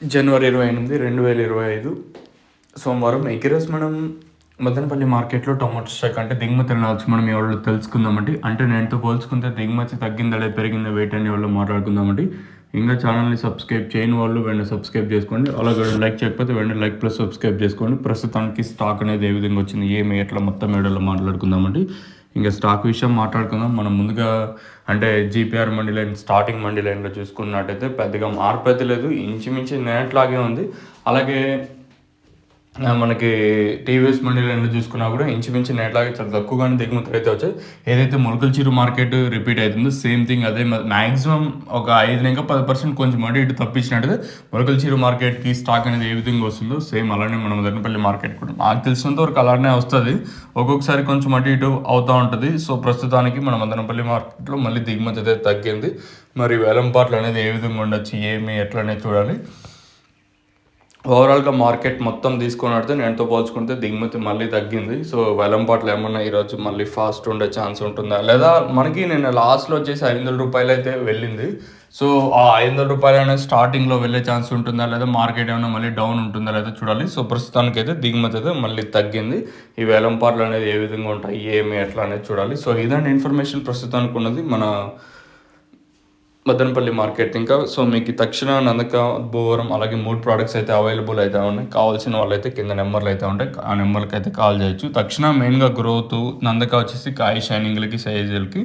జనవరి 28, 2025 సోమవారం. ఎగిరేస్ మనం మదనపల్లి మార్కెట్లో టొమాటో స్టాక్ అంటే దిగుమతి రావచ్చు మనం ఎవరు తెలుసుకుందామండి. అంటే నేనుతో పోల్చుకుంటే దిగుమతి తగ్గిందా లేదా పెరిగిందా వెయిట్ అని వాళ్ళు మాట్లాడుకుందామండి. ఇంకా ఛానల్ని సబ్స్క్రైబ్ చేయని వాళ్ళు వెంటనే సబ్స్క్రైబ్ చేసుకోండి. అలాగే లైక్ చేయకపోతే వెంటనే లైక్ ప్లస్ సబ్స్క్రైబ్ చేసుకోండి. ప్రస్తుతానికి స్టాక్ అనేది ఏ విధంగా వచ్చింది ఏమి ఎట్లా మొత్తం వీడియోలో మాట్లాడుకుందామండి. ఇంకా స్టాక్ విషయం మాట్లాడుకుందాం. మనం ముందుగా అంటే GPR mandi line starting mandi లైన్లో చూసుకున్నట్టయితే పెద్దగా మార్పు అయితే లేదు, ఇంచుమించు నేట్లాగే ఉంది. అలాగే మనకి టీవీఎస్ మండీ లైన్లో చూసుకున్నా కూడా ఇంచుమించు నేట్లాగే చాలా తక్కువగానే దిగుమతులు అయితే వచ్చాయి. ఏదైతే మొలకల చీరు మార్కెట్ రిపీట్ అవుతుందో సేమ్ థింగ్ అదే మ్యాక్సిమం ఒక 5-10% కొంచెం అటు ఇటు తప్పించినట్టయితే మొలకల చీరు మార్కెట్కి స్టాక్ అనేది ఏ విధంగా వస్తుందో సేమ్ అలానే మన మదనపల్లి మార్కెట్ కూడా నాకు తెలిసినంత వరకు అలానే వస్తుంది. ఒక్కొక్కసారి కొంచెం అటు ఇటు అవుతూ ఉంటుంది. సో ప్రస్తుతానికి మన మదనపల్లి మార్కెట్లో మళ్ళీ దిగుమతి అయితే తగ్గింది. మరి వేలంపాట్లు అనేది ఏ విధంగా ఉండొచ్చు ఏమి ఎట్లా అనేది చూడాలి. ఓవరాల్గా మార్కెట్ మొత్తం తీసుకున్నట్టు నేనుతో పోల్చుకుంటే దిగుమతి మళ్ళీ తగ్గింది. సో వేలంపాట్లు ఏమన్నా ఈరోజు మళ్ళీ ఫాస్ట్ ఉండే ఛాన్స్ ఉంటుందా లేదా మనకి నేను లాస్ట్లో వచ్చేసి 500 రూపాయలు అయితే వెళ్ళింది. సో ఆ 500 రూపాయలు అనేది స్టార్టింగ్లో వెళ్ళే ఛాన్స్ ఉంటుందా లేదా మార్కెట్ ఏమైనా మళ్ళీ డౌన్ ఉంటుందా లేదా చూడాలి. సో ప్రస్తుతానికైతే దిగుమతి అయితే మళ్ళీ తగ్గింది. ఈ వేలంపాట్లు అనేది ఏ విధంగా ఉంటాయి ఏమి ఎట్లా అనేది చూడాలి. సో ఇదండి ఇన్ఫర్మేషన్ ప్రస్తుతానికి ఉన్నది మన మదనపల్లి మార్కెట్. ఇంకా సో మీకు తక్షణ నందక భూవరం అలాగే 3 ప్రోడక్ట్స్ అయితే అవైలబుల్ అయితే ఉన్నాయి. కావాల్సిన వాళ్ళైతే కింద నెంబర్లు అయితే ఉంటాయి, ఆ నెంబర్కి అయితే కాల్ చేయొచ్చు. తక్షణ మెయిన్గా గ్రోత్ నందక వచ్చేసి కాయ షైనింగ్లకి సైజులకి